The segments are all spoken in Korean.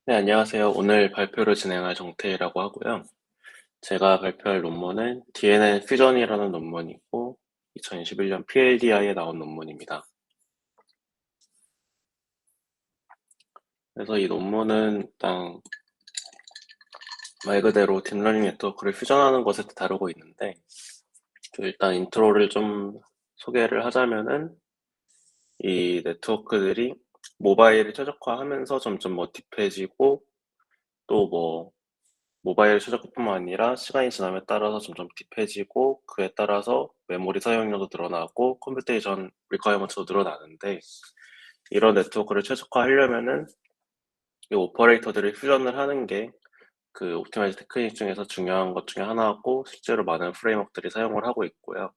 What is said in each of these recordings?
네, 안녕하세요. 오늘 발표를 진행할 정태희라고 하고요. 제가 발표할 논문은 DNN 퓨전이라는 논문이고, 2021년 PLDI에 나온 논문입니다. 그래서 이 논문은 일단 말 그대로 딥러닝 네트워크를 퓨전하는 것에 다루고 있는데, 일단 인트로를 좀 소개를 하자면은, 이 네트워크들이 모바일을 최적화하면서 점점 뭐 딥해지고, 또뭐 모바일 최적화뿐만 아니라 시간이 지남에 따라서 점점 딥해지고 그에 따라서 메모리 사용량도 늘어나고 컴퓨테이션 리퀘어먼트도 늘어나는데 이런 네트워크를 최적화하려면은 이 오퍼레이터들을 퓨전을 하는 게 그 옵티마이즈 테크닉 중에서 중요한 것 중에 하나고 실제로 많은 프레임워크들이 사용을 하고 있고요.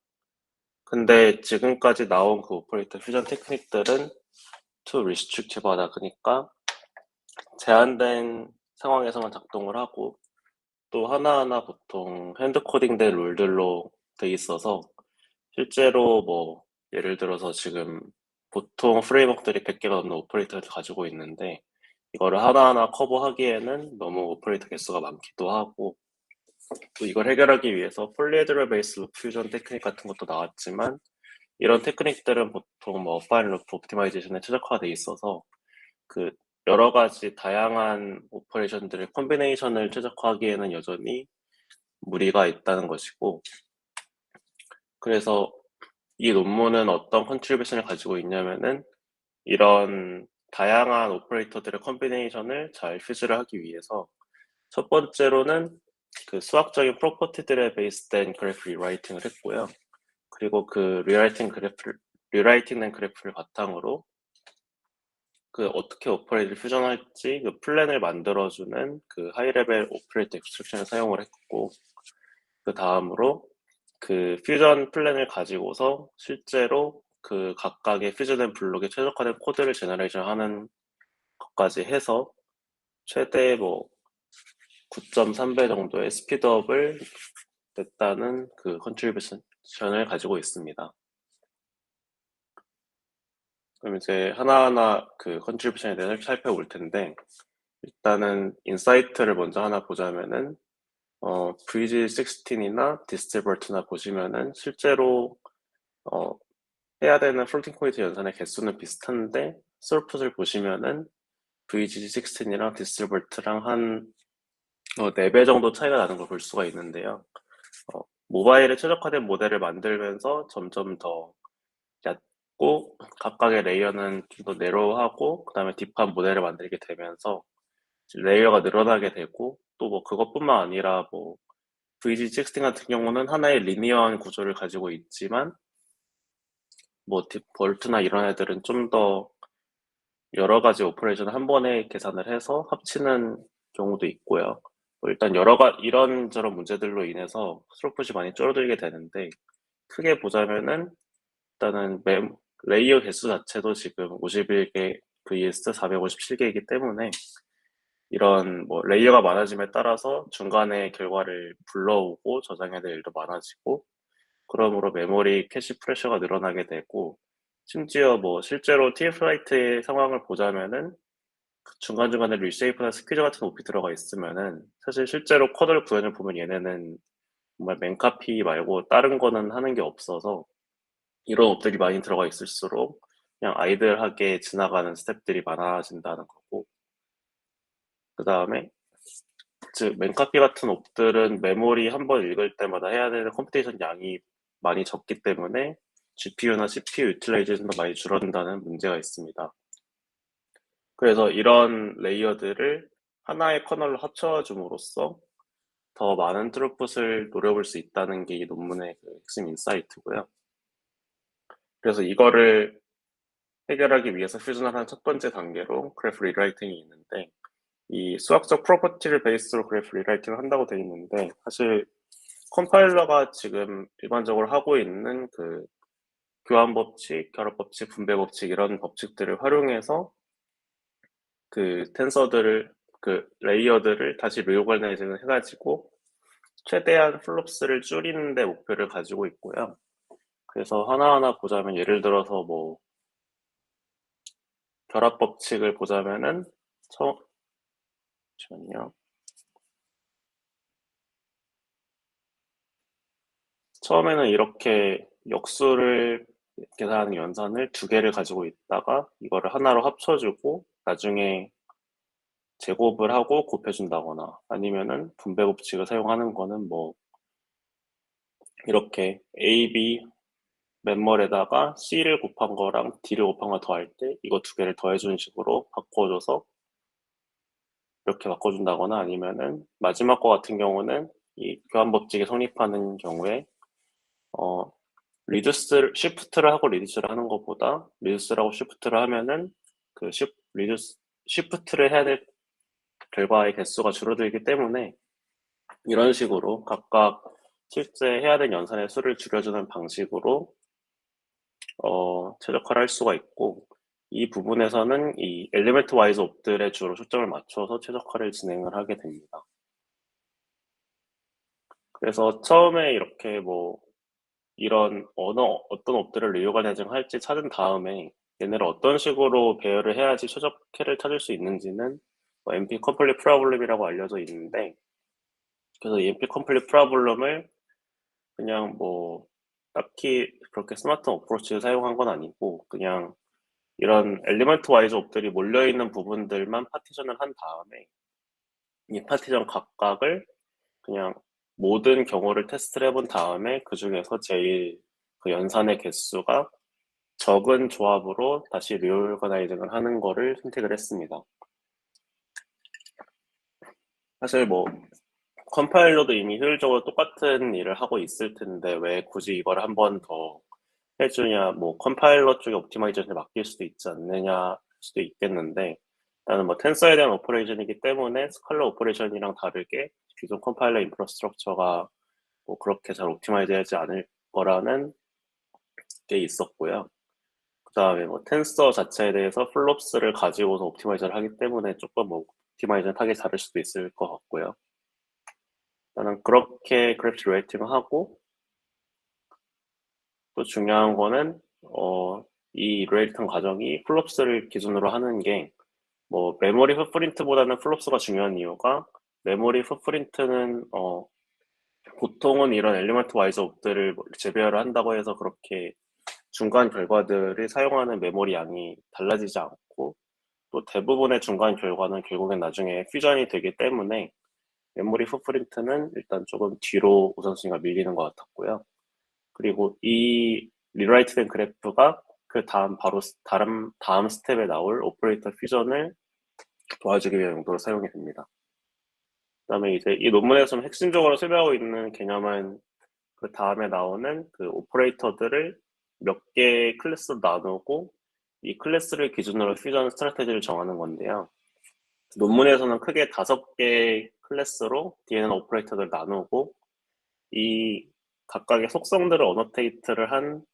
근데 지금까지 나온 그 오퍼레이터 퓨전 테크닉들은 too restrictive하다. 그러니까 제한된 상황에서만 작동을 하고 또 하나하나 보통 핸드 코딩된 룰들로 돼 있어서 실제로 뭐 예를 들어서 지금 보통 프레임워크들이 100개가 넘는 오퍼레이터를 가지고 있는데 이거를 하나하나 커버하기에는 너무 오퍼레이터 개수가 많기도 하고 또 이걸 해결하기 위해서 폴리헤드럴 베이스 루프 퓨전 테크닉 같은 것도 나왔지만 이런 테크닉들은 보통 뭐 파일 루프 옵티마이제이션에 최적화돼 있어서 그 여러 가지 다양한 오퍼레이션들의 콤비네이션을 최적화하기에는 여전히 무리가 있다는 것이고, 그래서 이 논문은 어떤 컨트리뷰션을 가지고 있냐면은 이런 다양한 오퍼레이터들의 컴비네이션을 잘 퓨즈를 하기 위해서 첫 번째로는 그 수학적인 프로퍼티들에 베이스된 그래프 리라이팅을 했고요. 그리고 그 리라이팅된 그래프를 바탕으로 그 어떻게 오퍼레이터를 퓨전할지 그 플랜을 만들어주는 그 하이레벨 오퍼레이터 익스트랙션을 사용을 했고, 그 다음으로 그 퓨전 플랜을 가지고서 실제로 그 각각의 퓨전된 블록에 최적화된 코드를 제너레이션 하는 것까지 해서 최대 뭐 9.3배 정도의 스피드업을 냈다는 그 컨트리뷰션을 가지고 있습니다. 그럼 이제 하나하나 그 컨트리뷰션에 대해서 살펴볼 텐데, 일단은 인사이트를 먼저 하나 보자면은 VG16이나 디스틸버트나 보시면은 실제로 어, 해야 되는 플로팅 포인트 연산의 개수는 비슷한데 솔풋을 보시면은 VGG16이랑 디스틸버트랑 한 4배 정도 차이가 나는 걸 볼 수가 있는데요. 모바일에 최적화된 모델을 만들면서 점점 더 얕고 각각의 레이어는 좀 더 내로우하고 그 다음에 딥한 모델을 만들게 되면서 레이어가 늘어나게 되고 또 뭐 그것뿐만 아니라 뭐 VG16 같은 경우는 하나의 리니어한 구조를 가지고 있지만 뭐 딥볼트나 이런 애들은 좀 더 여러 가지 오퍼레이션을 한 번에 계산을 해서 합치는 경우도 있고요. 뭐 일단 이런저런 문제들로 인해서 스루풋이 많이 줄어들게 되는데 크게 보자면은 일단은 레이어 개수 자체도 지금 51개 vs 457개이기 때문에 이런 뭐 레이어가 많아짐에 따라서 중간에 결과를 불러오고 저장해야 될 일도 많아지고 그러므로 메모리 캐시 프레셔가 늘어나게 되고 심지어 뭐 실제로 TF-라이트의 상황을 보자면은 그 중간중간에 리쉐이프나 스퀴즈 같은 옵이 들어가 있으면은 사실 실제로 코드 구현을 보면 얘네는 정말 맨카피 말고 다른 거는 하는 게 없어서 이런 옵들이 많이 들어가 있을수록 그냥 아이들하게 지나가는 스텝들이 많아진다는 거고 그 다음에 즉 맨카피 같은 옵들은 메모리 한 번 읽을 때마다 해야 되는 컴퓨테이션 양이 많이 적기 때문에 GPU나 CPU 유틸라이제이션도 많이 줄어든다는 문제가 있습니다. 그래서 이런 레이어들을 하나의 커널로 합쳐줌으로써 더 많은 트루풋을 노려볼 수 있다는 게 이 논문의 그 핵심 인사이트고요. 그래서 이거를 해결하기 위해서 퓨전을 한 첫 번째 단계로 그래프 리라이팅이 있는데 이 수학적 프로퍼티를 베이스로 그래프 리라이팅을 한다고 되어 있는데 사실 컴파일러가 지금 일반적으로 하고 있는 그 교환 법칙, 결합 법칙, 분배 법칙 이런 법칙들을 활용해서 그 텐서들을 그 레이어들을 다시 리오거나이징을 해가지고 최대한 플롭스를 줄이는 데 목표를 가지고 있고요. 그래서 하나하나 보자면 예를 들어서 뭐 결합 법칙을 보자면은 잠시만요. 처음에는 이렇게 역수를 계산하는 연산을 두 개를 가지고 있다가 이거를 하나로 합쳐주고 나중에 제곱을 하고 곱해준다거나 아니면은 분배 법칙을 사용하는 거는 뭐 이렇게 A, B 맨멀에다가 C를 곱한 거랑 D를 곱한 거 더할 때 이거 두 개를 더해주는 식으로 바꿔줘서 이렇게 바꿔준다거나 아니면은 마지막 거 같은 경우는 이 교환 법칙이 성립하는 경우에 어 리듀스 시프트를 하고 리듀스를 하는 것보다 리듀스를 하고 시프트를 하면은 그 리듀스 시프트를 해야 될 결과의 개수가 줄어들기 때문에 이런 식으로 각각 실제 해야 될 연산의 수를 줄여주는 방식으로 최적화를 할 수가 있고 이 부분에서는 이 엘리멘트 와이즈 옵들에 주로 초점을 맞춰서 최적화를 진행을 하게 됩니다. 그래서 처음에 이렇게 뭐 이런 어떤 옵들을 리유관 해증할지 찾은 다음에 얘네를 어떤 식으로 배열을 해야지 최적화를 찾을 수 있는지는 뭐 NP 컴플릿 프로블럼이라고 알려져 있는데 그래서 이 NP 컴플릿 프로블럼을 그냥 뭐 딱히 그렇게 스마트 어프로치를 사용한 건 아니고 그냥 이런 엘리먼트 와이즈 옵들이 몰려있는 부분들만 파티션을 한 다음에 이 파티션 각각을 그냥 모든 경우를 테스트를 해본 다음에 그 중에서 제일 그 연산의 개수가 적은 조합으로 다시 리오르가나이징을 하는 거를 선택을 했습니다. 사실 뭐 컴파일러도 이미 효율적으로 똑같은 일을 하고 있을 텐데 왜 굳이 이걸 한 번 더 해주냐, 뭐 컴파일러 쪽에 옵티마이제이션을 맡길 수도 있지 않느냐 할 수도 있겠는데 나는 뭐 텐서에 대한 오퍼레이션이기 때문에 스칼라 오퍼레이션이랑 다르게 기존 컴파일러 인프라스트럭처가 뭐 그렇게 잘 옵티마이즈하지 않을 거라는 게 있었고요. 그 다음에 뭐 텐서 자체에 대해서 플롭스를 가지고서 옵티마이저를 하기 때문에 조금 뭐 옵티마이저는 하기 다를 수도 있을 것 같고요. 나는 그렇게 그래프 레이팅을 하고 또 중요한 거는 이 레이팅 과정이 플롭스를 기준으로 하는 게 뭐 메모리 풋프린트보다는 플롭스가 중요한 이유가 메모리 풋프린트는 보통은 이런 엘리먼트 와이즈 옵들을 재배열을 한다고 해서 그렇게 중간 결과들을 사용하는 메모리 양이 달라지지 않고 또 대부분의 중간 결과는 결국엔 나중에 퓨전이 되기 때문에 메모리 풋프린트는 일단 조금 뒤로 우선순위가 밀리는 것 같았고요. 그리고 이 리라이트된 그래프가 그 다음 바로 다음 스텝에 나올 오퍼레이터 퓨전을 도와주기 위한 용도로 사용이 됩니다. 그다음에 이제 이 논문에서 좀 핵심적으로 설명하고 있는 개념은 그 다음에 나오는 그 오퍼레이터들을 몇 개의 클래스로 나누고 이 클래스를 기준으로 퓨전 스트래테지를 정하는 건데요. 논문에서는 크게 5개의 클래스로 DNN 오퍼레이터들을 나누고 이 각각의 속성들을 어노테이트를 한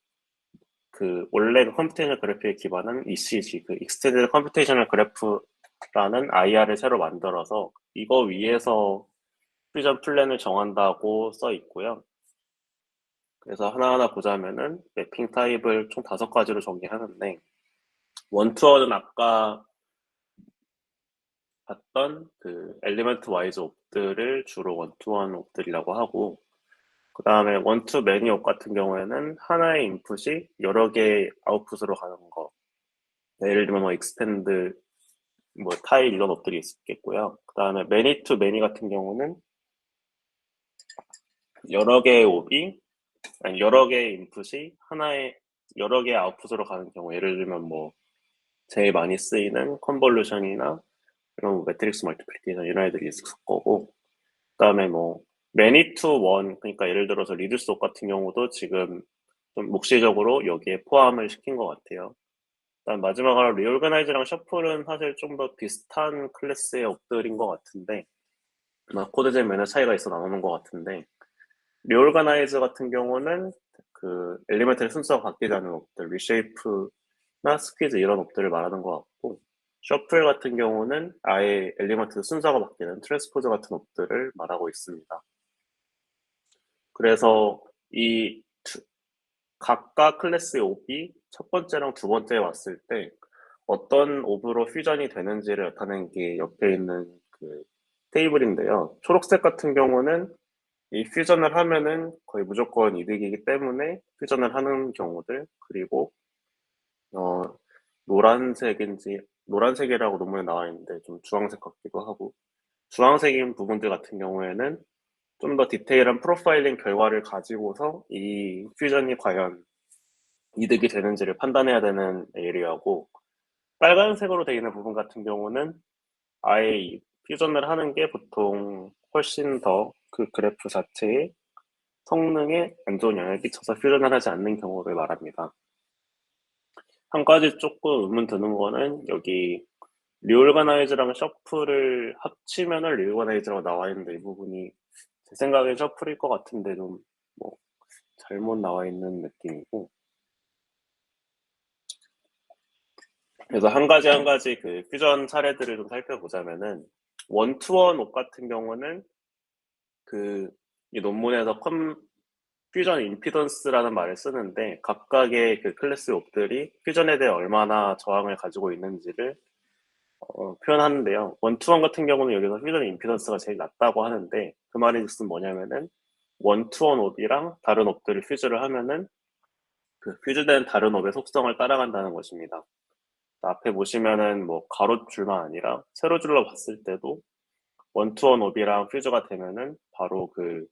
그 원래 그 컴퓨테이셔널 그래프에 기반한 ECG, 그 Extended Computational Graph라는 IR을 새로 만들어서 이거 위에서 퓨전 플랜을 정한다고 써 있고요. 그래서 하나하나 보자면은 매핑 타입을 총 5가지로 정리하는데 원투어는 아까 봤던 그 엘리먼트 와이즈 옵들을 주로 원투원 옵들이라고 하고 그 다음에 원투 매니 옵 같은 경우에는 하나의 인풋이 여러 개의 아웃풋으로 가는 거 예를 들면 뭐 익스펜드 뭐 타일 이런 옵들이 있겠고요. 그 다음에 매니 투 매니 같은 경우는 여러 개의 옵이 아니 여러 개의 인풋이 하나의 여러 개의 아웃풋으로 가는 경우 예를 들면 뭐 제일 많이 쓰이는 컨볼루션이나 이런 뭐 매트릭스 멀티플리케이션 이런 애들이 있을 거고 그다음에 뭐 매니 투 원 그러니까 예를 들어서 리듀스 옵 같은 경우도 지금 좀 묵시적으로 여기에 포함을 시킨 것 같아요. 그다음 마지막으로 리올가나이즈랑 셔플은 사실 좀 더 비슷한 클래스의 옵들인 것 같은데 코드잼 면에 차이가 있어 나오는 것 같은데 리올가나이즈 같은 경우는 그 엘리멘트의 순서가 바뀌지 않는 옵들 리쉐이프나 스퀴즈 이런 옵들을 말하는 것 같고 셔플 같은 경우는 아예 엘리먼트 순서가 바뀌는 트랜스포즈 같은 옵들을 말하고 있습니다. 그래서 이 각각 클래스의 옵이 첫 번째랑 두 번째에 왔을 때 어떤 옵으로 퓨전이 되는지를 나타내는 게 옆에 있는 그 테이블인데요. 초록색 같은 경우는 이 퓨전을 하면은 거의 무조건 이득이기 때문에 퓨전을 하는 경우들, 그리고 어, 노란색인지 노란색이라고 논문에 나와 있는데 좀 주황색 같기도 하고, 주황색인 부분들 같은 경우에는 좀 더 디테일한 프로파일링 결과를 가지고서 이 퓨전이 과연 이득이 되는지를 판단해야 되는 에리어고, 빨간색으로 되어 있는 부분 같은 경우는 아예 이 퓨전을 하는 게 보통 훨씬 더 그 그래프 자체의 성능에 안 좋은 영향을 끼쳐서 퓨전을 하지 않는 경우를 말합니다. 한 가지 조금 의문 드는 거는 여기 리올가나이즈랑 셔플을 합치면은 리올가나이즈라고 나와 있는데, 이 부분이 제 생각엔 셔플일 것 같은데 좀 뭐 잘못 나와 있는 느낌이고, 그래서 한 가지 한 가지 그 퓨전 사례들을 좀 살펴보자면은, 원투원 옵 같은 경우는 그 이 논문에서 퓨전 임피던스라는 말을 쓰는데, 각각의 그 클래스 옵들이 퓨전에 대해 얼마나 저항을 가지고 있는지를 표현하는데요. 원투원 같은 경우는 여기서 퓨전 임피던스가 제일 낮다고 하는데, 그 말인즉슨 뭐냐면은 원투원 옵이랑 다른 옵들을 퓨즈를 하면은 그 퓨즈된 다른 옵의 속성을 따라간다는 것입니다. 앞에 보시면은 뭐 가로줄만 아니라 세로줄로 봤을 때도 원투원 옵이랑 퓨즈가 되면은 바로 그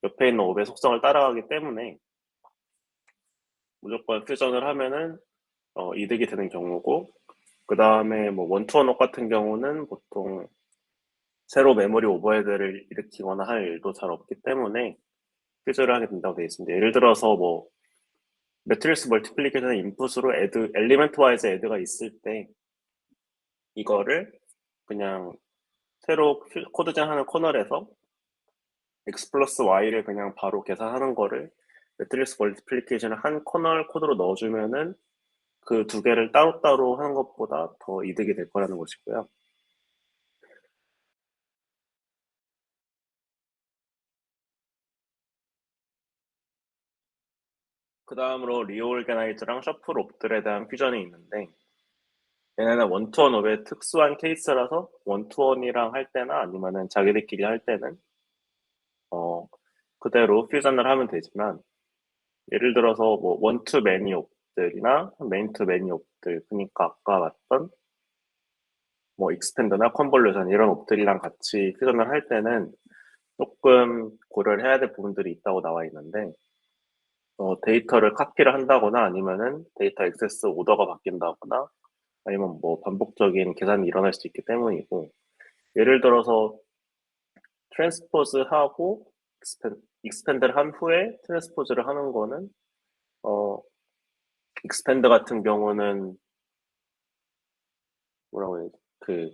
옆에 있는 옵의 속성을 따라가기 때문에 무조건 퓨전을 하면은 이득이 되는 경우고, 그 다음에 뭐 원투원 옵 같은 경우는 보통 새로 메모리 오버헤드를 일으키거나 할 일도 잘 없기 때문에 퓨즈를 하게 된다고 되어 있습니다. 예를 들어서 뭐 매트리스 멀티플리케이션 인풋으로 엘리멘트 와이즈 애드가 있을 때 이거를 그냥 새로 코드젠 하는 커널에서 x 플러스 y를 그냥 바로 계산하는 거를 매트리스 멀티플리케이션을 한 커널 코드로 넣어주면은 그 두 개를 따로따로 하는 것보다 더 이득이 될 거라는 것이고요. 그 다음으로 리오올게나이즈랑 셔플 옵들에 대한 퓨전이 있는데, 얘네는 원투원 옵의 특수한 케이스라서 원투원이랑 할 때나 아니면은 자기들끼리 할 때는 어, 그대로 퓨전을 하면 되지만, 예를 들어서 뭐 원투 매니 옵들이나 메인 투 매니 옵들, 그러니까 아까 봤던 뭐 익스펜드나 컨볼루션 이런 옵들이랑 같이 퓨전을 할 때는 조금 고려를 해야 될 부분들이 있다고 나와 있는데, 데이터를 카피를 한다거나 아니면은 데이터 액세스 오더가 바뀐다거나 아니면 뭐 반복적인 계산이 일어날 수 있기 때문이고, 예를 들어서 트랜스포즈하고 익스펜드를 한 후에 트랜스포즈를 하는 거는 어, 익스펜드 같은 경우는 뭐라고 해야 그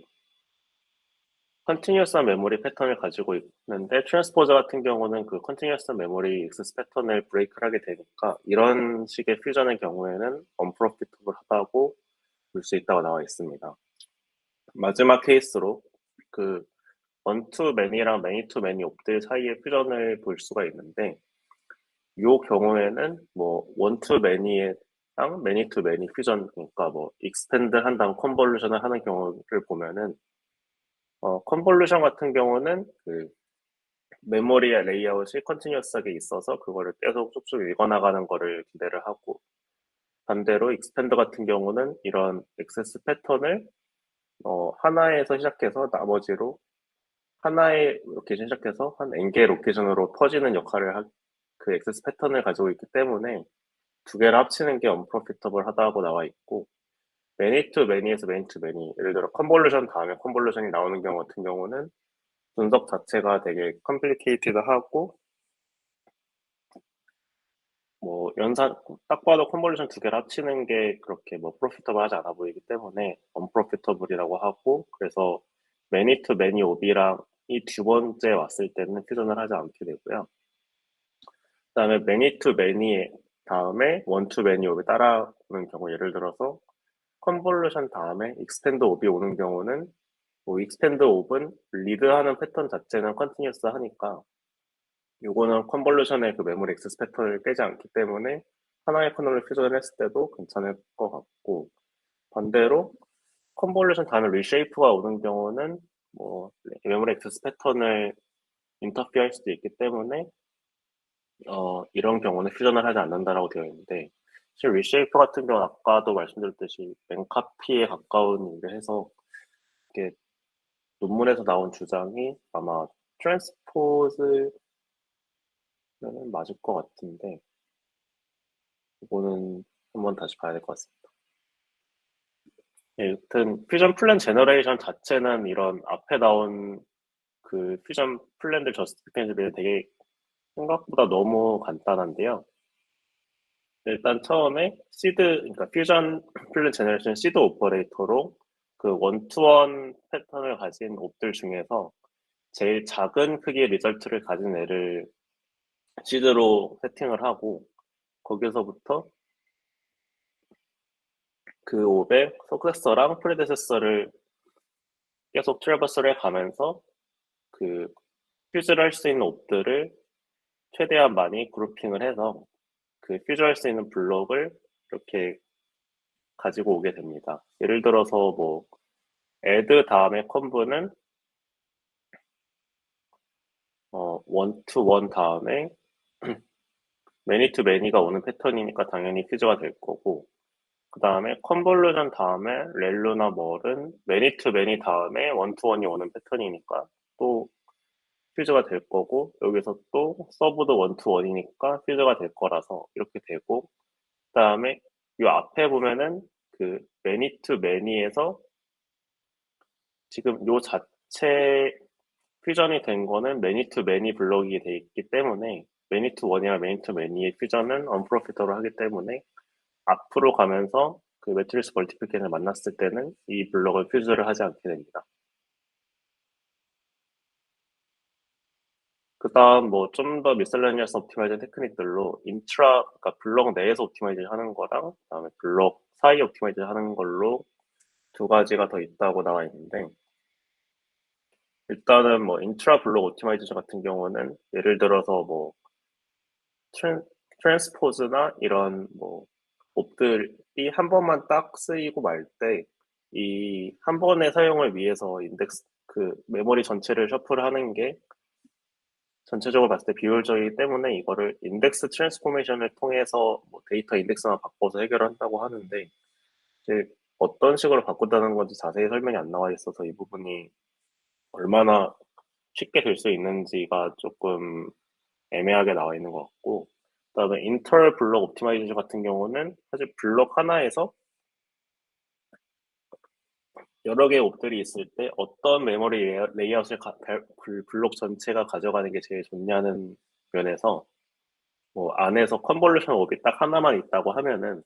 컨티뉴어스한 메모리 패턴을 가지고 있는데, 트랜스포저 같은 경우는 그 컨티뉴어스한 메모리 액세스 패턴을 브레이크를 하게 되니까 이런 식의 퓨전의 경우에는 언프로피터블 하다고 볼 수 있다고 나와 있습니다. 마지막 케이스로 그 원투 매니랑 매니 투 매니 옵들 사이의 퓨전을 볼 수가 있는데, 이 경우에는 뭐 원투 매니랑 매니 투 매니 퓨전, 그러니까 뭐 익스펜드 한 다음 컨볼루션을 하는 경우를 보면은 컨볼루션 같은 경우는 그 메모리의 레이아웃이 컨티뉴어스하게 있어서 그거를 계속 쭉쭉 읽어나가는 거를 기대를 하고, 반대로 익스펜더 같은 경우는 이런 액세스 패턴을 하나에서 시작해서 나머지로 하나의 로케이션 시작해서 한 n개의 로케이션으로 퍼지는 역할을 그 액세스 패턴을 가지고 있기 때문에 두 개를 합치는 게 언프로피터블 하다고 나와 있고, 매니 투 매니에서 매니 투 매니, 예를 들어 컨볼루션 다음에 컨볼루션이 나오는 경우 같은 경우는 분석 자체가 되게 컴플리케이티드하고 뭐 연산 딱 봐도 컨볼루션 두 개를 합치는 게 그렇게 뭐 프로피터블하지 않아 보이기 때문에 언프로피터블이라고 하고, 그래서 매니 투 매니 옵이랑 이 두 번째 왔을 때는 퓨전을 하지 않게 되고요. 그다음에 매니 투 매니 다음에 원 투 매니 옵이 따라오는 경우, 예를 들어서 컨볼루션 다음에 익스텐드 옵이 오는 경우는 뭐 익스텐드 옵은 리드하는 패턴 자체는 컨티뉴어스 하니까 요거는 컨볼루션의 그 메모리 액세스 패턴을 깨지 않기 때문에 하나의 커널을 퓨전을 했을 때도 괜찮을 것 같고, 반대로 컨볼루션 다음에 리쉐이프가 오는 경우는 뭐 메모리 액세스 패턴을 인터피할 수도 있기 때문에 이런 경우는 퓨전을 하지 않는다라고 되어 있는데, 사실 리쉐이프 같은 경우는 아까도 말씀드렸듯이 맨카피에 가까운 일을 해서 이게 논문에서 나온 주장이 아마 트랜스포즈면은 맞을 것 같은데, 이거는 한번 다시 봐야 될 것 같습니다. 예, 여튼 퓨전 플랜 제너레이션 자체는 이런 앞에 나온 그 퓨전 플랜들 저스티피케이션들이 되게 생각보다 너무 간단한데요. 일단 처음에 그러니까 퓨전 플랜 제너레이션 시드 오퍼레이터로 그 원투원 패턴을 가진 옵들 중에서 제일 작은 크기의 리절트를 가진 애를 시드로 세팅을 하고, 거기서부터 그 옵의 석세서랑 프레데세서를 계속 트래버스를 해가면서 그 퓨즈를 할 수 있는 옵들을 최대한 많이 그룹핑을 해서 그 퓨즈할 수 있는 블록을 이렇게 가지고 오게 됩니다. 예를 들어서 뭐 add 다음에 conv는 one to one 다음에 many to many가 오는 패턴이니까 당연히 퓨즈가 될 거고, 그 다음에 컨볼루션 다음에 렐루나 멀은 many to many 다음에 one to one이 오는 패턴이니까 또 퓨즈가 될 거고, 여기서 또 서브도 one to one이니까 퓨즈가 될 거라서 이렇게 되고, 그 다음에 이 앞에 보면은 그 many to many에서 지금 요 자체 퓨전이 된 거는 many to many 블록이 돼 있기 때문에 many to one이나 many to many의 퓨전은 unprofitable 하기 때문에 앞으로 가면서 그 매트리스 멀티플리케이션을 만났을 때는 이 블록을 퓨즈를 하지 않게 됩니다. 그 다음 뭐 좀 더 미셀레니어스 옵티마이징 테크닉들로 그러니까 블록 내에서 옵티마이징 하는 거랑 그다음에 블록 사이 옵티마이징 하는 걸로 두 가지가 더 있다고 나와 있는데, 일단은 뭐 인트라 블록 옵티마이제이션 같은 경우는 예를 들어서 뭐 트랜스포즈나 이런 뭐 옵들이 한 번만 딱 쓰이고 말 때 이 한 번의 사용을 위해서 인덱스 그 메모리 전체를 셔플하는 게 전체적으로 봤을 때 비효율적이기 때문에 이거를 인덱스 트랜스포메이션을 통해서 뭐 데이터 인덱스만 바꿔서 해결한다고 하는데, 이제 어떤 식으로 바꾼다는 건지 자세히 설명이 안 나와 있어서 이 부분이 얼마나 쉽게 될 수 있는지가 조금 애매하게 나와 있는 것 같고, 그다음에 인터 블록 옵티마이제이션 같은 경우는 사실 블록 하나에서 여러 개의 옵들이 있을 때 어떤 메모리 레이아웃을 블록 전체가 가져가는 게 제일 좋냐는 면에서 뭐 안에서 컨볼루션 옵이 딱 하나만 있다고 하면은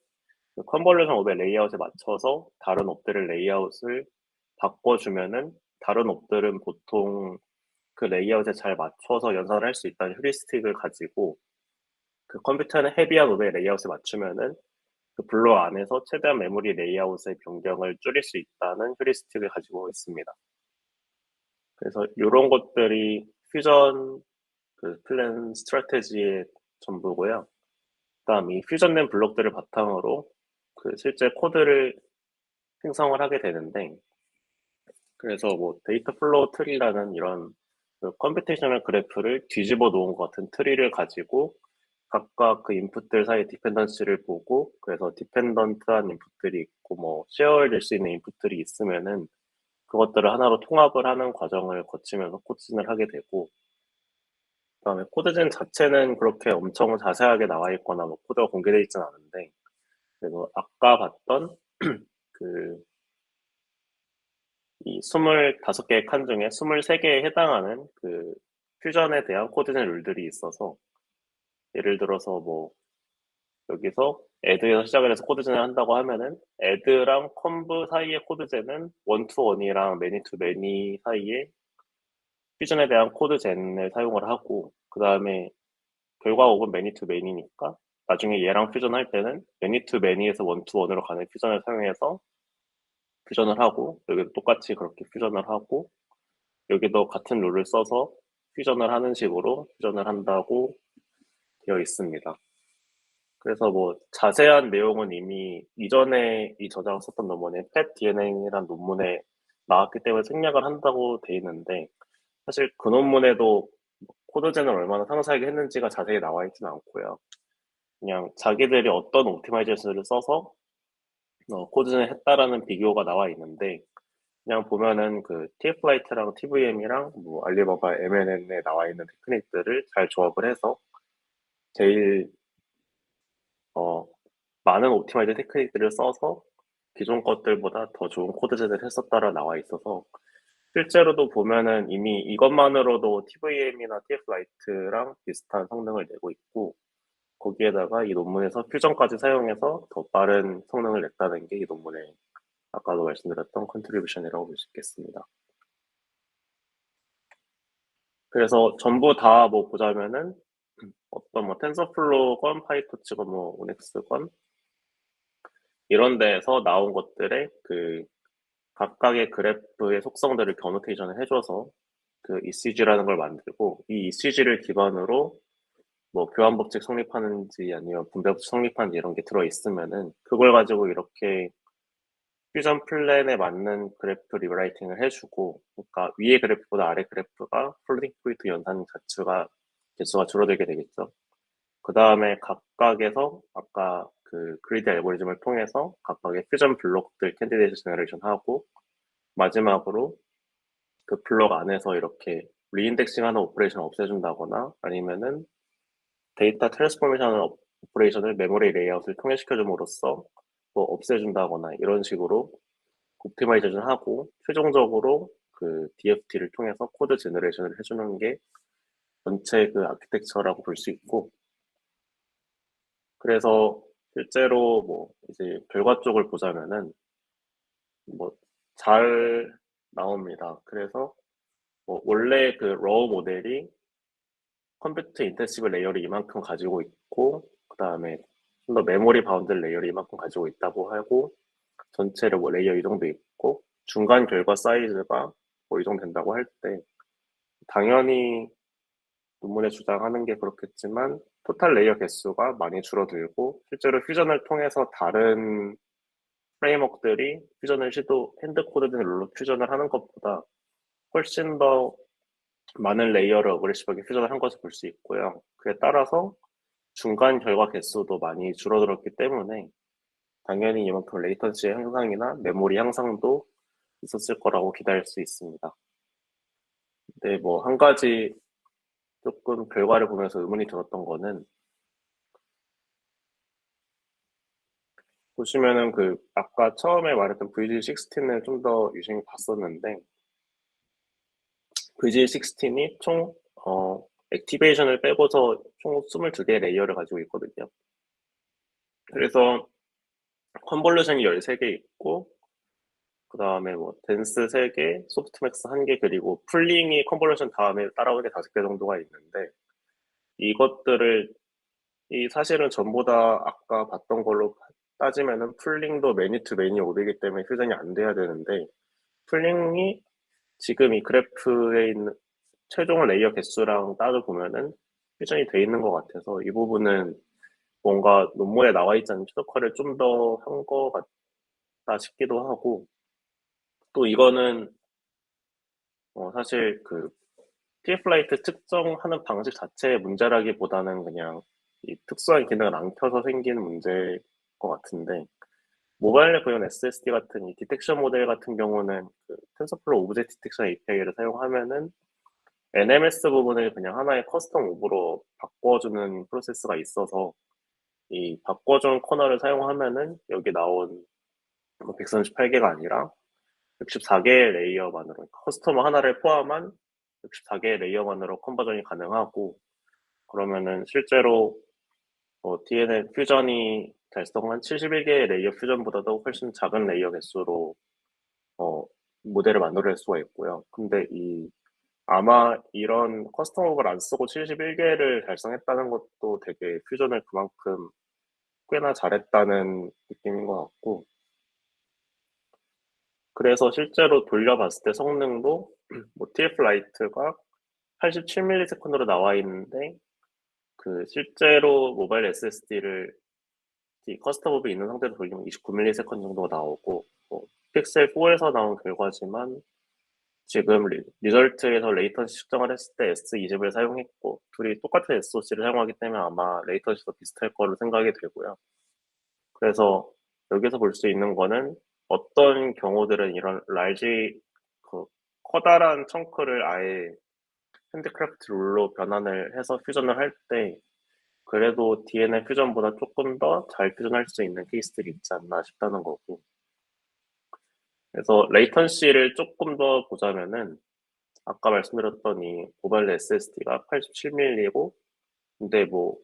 그 컨볼루션 옵의 레이아웃에 맞춰서 다른 옵들의 레이아웃을 바꿔주면은 다른 옵들은 보통 그 레이아웃에 잘 맞춰서 연산을 할 수 있다는 휴리스틱을 가지고 그 컴퓨터는 헤비한 웹의 레이아웃에 맞추면은 그 블록 안에서 최대한 메모리 레이아웃의 변경을 줄일 수 있다는 휴리스틱을 가지고 있습니다. 그래서 이런 것들이 퓨전 그 플랜 스트래테지의 전부고요. 그다음 이 퓨전된 블록들을 바탕으로 그 실제 코드를 생성을 하게 되는데, 그래서 뭐 데이터 플로우 트리라는 이런 그 컴퓨테이셔널 그래프를 뒤집어 놓은 것 같은 트리를 가지고 각각 그 인풋들 사이 디펜던시를 보고, 그래서 디펜던트한 인풋들이 있고 뭐 쉐어될 수 있는 인풋들이 있으면은 그것들을 하나로 통합을 하는 과정을 거치면서 코드진을 하게 되고, 그다음에 코드진 자체는 그렇게 엄청 자세하게 나와 있거나 뭐 코드가 공개되어 있지는 않은데, 그래서 아까 봤던 그 이 25개의 칸 중에 23개에 해당하는 그 퓨전에 대한 코드진 룰들이 있어서, 예를 들어서 뭐 여기서 add에서 시작을 해서 코드젠을 한다고 하면은 add랑 conv 사이의 코드젠은 one to one이랑 many to many 사이의 퓨전에 대한 코드젠을 사용을 하고, 그 다음에 결과 옵은 many to many니까 나중에 얘랑 퓨전할 때는 many to many에서 one to one으로 가는 퓨전을 사용해서 퓨전을 하고, 여기도 똑같이 그렇게 퓨전을 하고, 여기도 같은 룰을 써서 퓨전을 하는 식으로 퓨전을 한다고 되어 있습니다. 그래서 뭐 자세한 내용은 이미 이전에 이 저자가 썼던 논문인 팻 DNA라는 논문에 나왔기 때문에 생략을 한다고 돼 있는데 사실 그 논문에도 코드젠을 얼마나 상세하게 했는지가 자세히 나와 있지는 않고요. 그냥 자기들이 어떤 옵티마이제이션을 써서 코드젠을 했다라는 비교가 나와 있는데 그냥 보면은 그 TF-라이트랑 TVM이랑 뭐 알리바바 MNN에 나와 있는 테크닉들을 잘 조합을 해서 제일 어, 많은 옵티마이저 테크닉들을 써서 기존 것들보다 더 좋은 코드젠을 했었다라 나와 있어서 실제로도 보면은 이미 이것만으로도 TVM이나 TF-라이트랑 비슷한 성능을 내고 있고 거기에다가 이 논문에서 퓨전까지 사용해서 더 빠른 성능을 냈다는 게 이 논문의 아까도 말씀드렸던 컨트리뷰션이라고 볼 수 있겠습니다. 그래서 전부 다 뭐 보자면은 어떤 뭐 텐서플로건, 파이토치건, 뭐 오닉스건 이런 데에서 나온 것들의 그 각각의 그래프의 속성들을 겨노테이션을 해줘서 그 ECG라는 걸 만들고 이 ECG를 기반으로 뭐 교환법칙 성립하는지 아니면 분배법칙 성립하는지 이런 게 들어있으면은 그걸 가지고 이렇게 퓨전 플랜에 맞는 그래프 리라이팅을 해주고 그러니까 위의 그래프보다 아래 그래프가 플로팅 포인트 연산 자체가 개수가 줄어들게 되겠죠. 그 다음에 각각에서 아까 그 그리드 알고리즘을 통해서 각각의 퓨전 블록들 캔디데이트 제너레이션 하고 마지막으로 그 블록 안에서 이렇게 리인덱싱하는 오퍼레이션을 없애준다거나 아니면은 데이터 트랜스포메이션 오퍼레이션을 메모리 레이아웃을 통일시켜줌으로써 뭐 없애준다거나 이런 식으로 옵티마이제이션 하고 최종적으로 그 DFT를 통해서 코드 제너레이션을 해주는 게 전체 그 아키텍처라고 볼 수 있고 그래서 실제로 뭐 이제 결과 쪽을 보자면은 뭐 잘 나옵니다. 그래서 뭐 원래 그 러우 모델이 컴퓨터 인텐시브 레이어를 이만큼 가지고 있고 그 다음에 좀 더 메모리 바운드 레이어를 이만큼 가지고 있다고 하고 전체를 뭐 레이어 이 정도 있고 중간 결과 사이즈가 뭐 이 정도 된다고 할 때 당연히 논문에 주장하는 게 그렇겠지만 토탈 레이어 개수가 많이 줄어들고 실제로 퓨전을 통해서 다른 프레임워크들이 퓨전을 핸드 코드된 룰로 퓨전을 하는 것보다 훨씬 더 많은 레이어를 어그레시브하게 퓨전을 한 것을 볼 수 있고요. 그에 따라서 중간 결과 개수도 많이 줄어들었기 때문에 당연히 이만큼 레이턴시의 향상이나 메모리 향상도 있었을 거라고 기대할 수 있습니다. 근데 뭐 한 가지 조금 결과를 보면서 의문이 들었던 거는 보시면은 그 아까 처음에 말했던 VG16을 좀 더 유심히 봤었는데 VG16이 총 액티베이션을 빼고서 총 22개의 레이어를 가지고 있거든요. 그래서 컨볼루션이 13개 있고 그 다음에 뭐 덴스 3개, 소프트맥스 1개 그리고 풀링이 컨볼루션 다음에 따라오는 게 5개 정도가 있는데 이것들을 이 사실은 전부 다 아까 봤던 걸로 따지면은 풀링도 매니 투 매니 500이기 때문에 퓨전이 안 돼야 되는데 풀링이 지금 이 그래프에 있는 최종 레이어 개수랑 따져보면은 퓨전이 돼 있는 것 같아서 이 부분은 뭔가 논문에 나와 있지 않은 최적화를 좀 더 한 것 같다 싶기도 하고 또 이거는 사실 그 TF-라이트 측정하는 방식 자체의 문제라기보다는 그냥 이 특수한 기능을 안 켜서 생기는 문제일 것 같은데 모바일 랩 구현 SSD 같은 이 디텍션 모델 같은 경우는 그 텐서플로우 오브젝트 디텍션 API를 사용하면은 NMS 부분을 그냥 하나의 커스텀 옵으로 바꿔주는 프로세스가 있어서 이 바꿔준 커널을 사용하면은 여기 나온 138개가 아니라 64개의 레이어만으로 커스터머 하나를 포함한 64개의 레이어만으로 컨버전이 가능하고 그러면은 실제로 DNN 퓨전이 달성한 71개의 레이어 퓨전보다도 훨씬 작은 레이어 개수로 어, 모델을 만들어낼 수가 있고요. 근데 아마 이런 커스텀업을 안 쓰고 71개를 달성했다는 것도 되게 퓨전을 그만큼 꽤나 잘했다는 느낌인 것 같고 그래서 실제로 돌려봤을 때 성능도 뭐 TF 라이트가 87ms로 나와 있는데 그 실제로 모바일 SSD를 커스텀업이 있는 상태로 돌리면 29ms 정도가 나오고 뭐 픽셀 4에서 나온 결과지만 지금 리절트에서 레이턴시 측정을 했을 때 S20을 사용했고 둘이 똑같은 SoC를 사용하기 때문에 아마 레이턴시도 비슷할 거로 생각이 들고요. 그래서 여기서 볼 수 있는 거는 어떤 경우들은 이런 large 커다란 청크를 아예 핸드크래프트 룰로 변환을 해서 퓨전을 할 때 그래도 DNA 퓨전보다 조금 더 잘 퓨전할 수 있는 케이스들이 있지 않나 싶다는 거고. 그래서 레이턴시를 조금 더 보자면은 아까 말씀드렸던 이 모바일 SSD가 87mm고 근데 뭐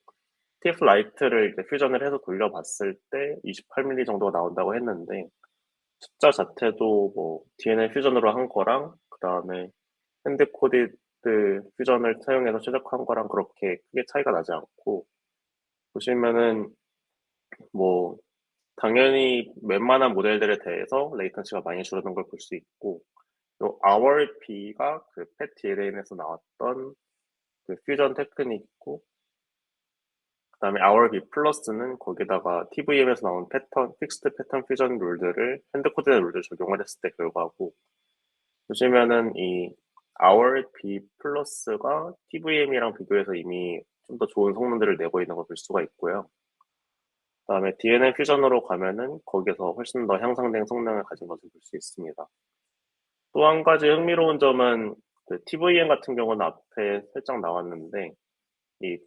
TF 라이트를 이제 퓨전을 해서 돌려봤을 때 28mm 정도가 나온다고 했는데 숫자 자체도 뭐 DNA 퓨전으로 한 거랑 그 다음에 핸드 코디드 퓨전을 사용해서 최적화한 거랑 그렇게 크게 차이가 나지 않고 보시면은 뭐 당연히 웬만한 모델들에 대해서 레이턴시가 많이 줄어든 걸 볼 수 있고 또 RB가 그 팻 DNA에서 나왔던 그 퓨전 테크닉이고 그다음에 RB 플러스는 거기다가 TVM에서 나온 패턴, 픽스드 패턴 퓨전 룰들을 핸드코드의 룰을 적용을 했을 때 결과고 보시면은 이 RB 플러스가 TVM이랑 비교해서 이미 좀 더 좋은 성능들을 내고 있는 걸 볼 수가 있고요. 그다음에 DNA 퓨전으로 가면은 거기서 훨씬 더 향상된 성능을 가진 것을 볼 수 있습니다. 또 한 가지 흥미로운 점은 그 TVM 같은 경우는 앞에 살짝 나왔는데 이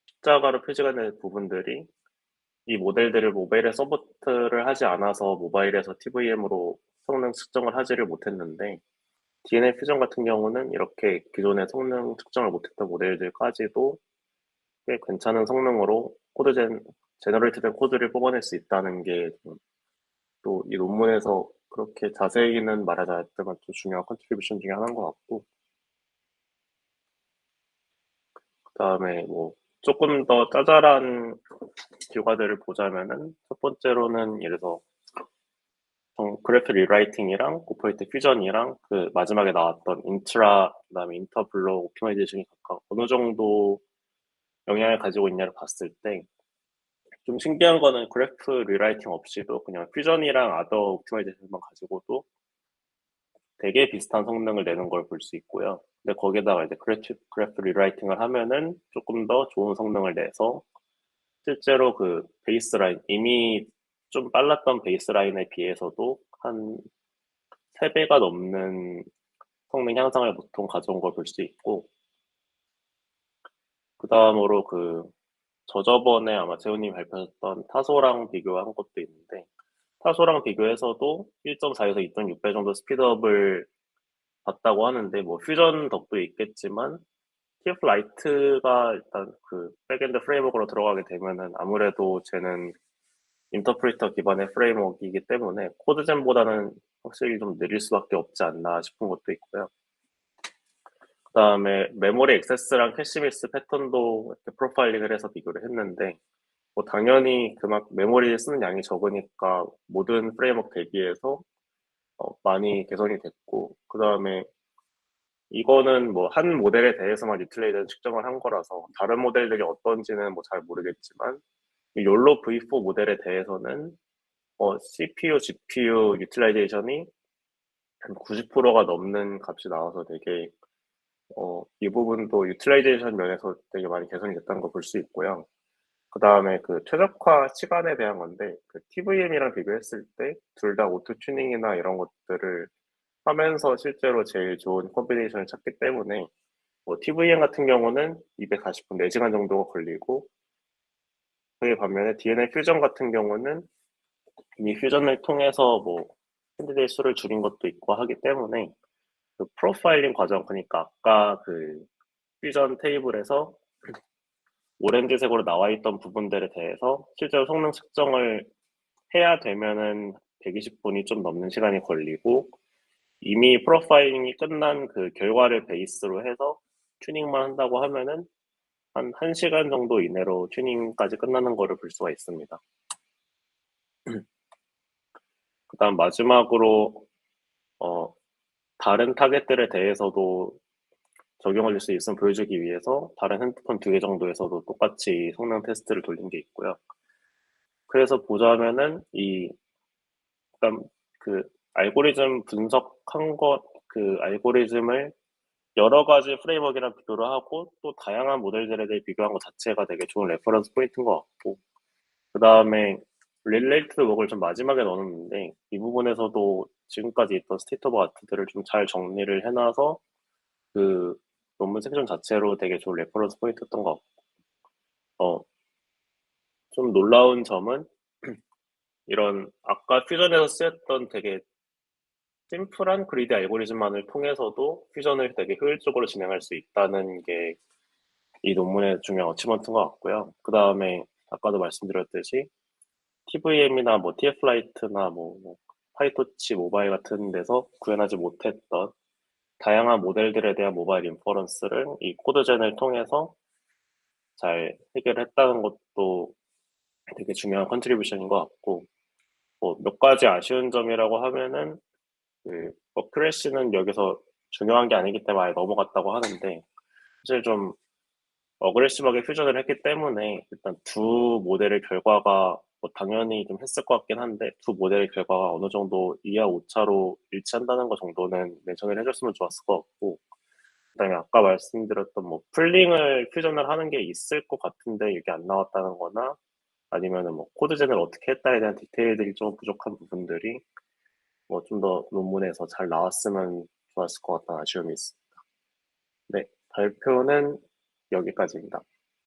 십자가로 표시가 된 부분들이 이 모델들을 모바일에 서포트를 하지 않아서 모바일에서 TVM으로 성능 측정을 하지를 못했는데 DNA 퓨전 같은 경우는 이렇게 기존의 성능 측정을 못했던 모델들까지도 꽤 괜찮은 성능으로 제너레이트된 코드를 뽑아낼 수 있다는 게 또 이 논문에서 그렇게 자세히는 말하지 않았지만 또 중요한 컨트리뷰션 중에 하나인 것 같고 그다음에 뭐 조금 더 짜잘한 결과들을 보자면은 첫 번째로는 예를 들어서 그래프 리라이팅이랑 오퍼레이트 퓨전이랑 그 마지막에 나왔던 인트라 그다음에 인터블록 오피마이제이션이 각각 어느 정도 영향을 가지고 있냐를 봤을 때 좀 신기한 거는 그래프 리라이팅 없이도 그냥 퓨전이랑 아더 옵티마이제이션만 가지고도 되게 비슷한 성능을 내는 걸 볼 수 있고요. 근데 거기다가 이제 그래프 리라이팅을 하면은 조금 더 좋은 성능을 내서 실제로 그 베이스라인, 이미 좀 빨랐던 베이스라인에 비해서도 한 3배가 넘는 성능 향상을 보통 가져온 걸 볼 수 있고, 그 다음으로 저저번에 아마 재훈님이 발표하셨던 타소랑 비교한 것도 있는데, 타소랑 비교해서도 1.4에서 2.6배 정도 스피드업을 봤다고 하는데, 뭐 퓨전 덕도 있겠지만, TF 라이트가 일단 그 백엔드 프레임워크로 들어가게 되면은 아무래도 쟤는 인터프리터 기반의 프레임워크이기 때문에 코드젠보다는 확실히 좀 느릴 수밖에 없지 않나 싶은 것도 있고요. 그 다음에 메모리 액세스랑 캐시미스 패턴도 이렇게 프로파일링을 해서 비교를 했는데 뭐 당연히 그만큼 메모리 쓰는 양이 적으니까 모든 프레임워크 대비해서 많이 개선이 됐고 그 다음에 이거는 뭐 한 모델에 대해서만 리틀레이드 측정을 한 거라서 다른 모델들이 어떤지는 뭐 잘 모르겠지만 이 욜로 V4 모델에 대해서는 CPU, GPU 유틸라이제이션이 한 90%가 넘는 값이 나와서 되게 이 부분도 유틸라이제이션 면에서 되게 많이 개선이 됐다는 걸 볼 수 있고요. 그 다음에 그 최적화 시간에 대한 건데 그 TVM이랑 비교했을 때 둘 다 오토 튜닝이나 이런 것들을 하면서 실제로 제일 좋은 콤비네이션을 찾기 때문에 뭐 TVM 같은 경우는 240분, 4시간 정도가 걸리고 그에 반면에 DNA 퓨전 같은 경우는 이미 퓨전을 통해서 뭐 캔디데이 수를 줄인 것도 있고 하기 때문에 그 프로파일링 과정 그러니까 아까 그 퓨전 테이블에서 오렌지색으로 나와 있던 부분들에 대해서 실제로 성능 측정을 해야 되면은 120분이 좀 넘는 시간이 걸리고 이미 프로파일링이 끝난 그 결과를 베이스로 해서 튜닝만 한다고 하면은 한 1시간 정도 이내로 튜닝까지 끝나는 거를 볼 수가 있습니다. 그다음 마지막으로 다른 타겟들에 대해서도 적용할 수 있으면 보여주기 위해서 다른 핸드폰 2개 정도에서도 똑같이 성능 테스트를 돌린 게 있고요. 그래서 보자면은 일단 그 알고리즘 분석한 그 알고리즘을 여러 가지 프레임워크랑 비교를 하고 또 다양한 모델들에 대해 비교한 것 자체가 되게 좋은 레퍼런스 포인트인 것 같고, 그 다음에 릴레이티드 워크를 좀 마지막에 넣었는데 이 부분에서도 지금까지 있던 스테이트 오브 아트들을 좀 잘 정리를 해놔서 그 논문 섹션 자체로 되게 좋은 레퍼런스 포인트였던 것 같고, 어, 좀 놀라운 점은 이런 아까 퓨전에서 쓰였던 되게 심플한 그리디 알고리즘만을 통해서도 퓨전을 되게 효율적으로 진행할 수 있다는 게 이 논문의 중요한 어치먼트인 것 같고요. 그 다음에 아까도 말씀드렸듯이 TVM이나 뭐 TF라이트나 뭐 파이토치 모바일 같은 데서 구현하지 못했던 다양한 모델들에 대한 모바일 인퍼런스를 이 코드젠을 통해서 잘 해결했다는 것도 되게 중요한 컨트리뷰션인 것 같고, 뭐 몇 가지 아쉬운 점이라고 하면은 크래쉬는 여기서 중요한 게 아니기 때문에 아예 넘어갔다고 하는데, 사실 좀 어그레시브하게 퓨전을 했기 때문에 일단 두 모델의 결과가 뭐 당연히 좀 했을 것 같긴 한데, 두 모델의 결과가 어느 정도 2하 5차로 일치한다는 것 정도는 멘션을 해줬으면 좋았을 것 같고, 그다음에 아까 말씀드렸던 뭐 풀링을 퓨전을 하는 게 있을 것 같은데 이게 안 나왔다는 거나, 아니면은 뭐 코드젠을 어떻게 했다에 대한 디테일들이 좀 부족한 부분들이 뭐 좀 더 논문에서 잘 나왔으면 좋았을 것 같다는 아쉬움이 있습니다. 네, 발표는 여기까지입니다.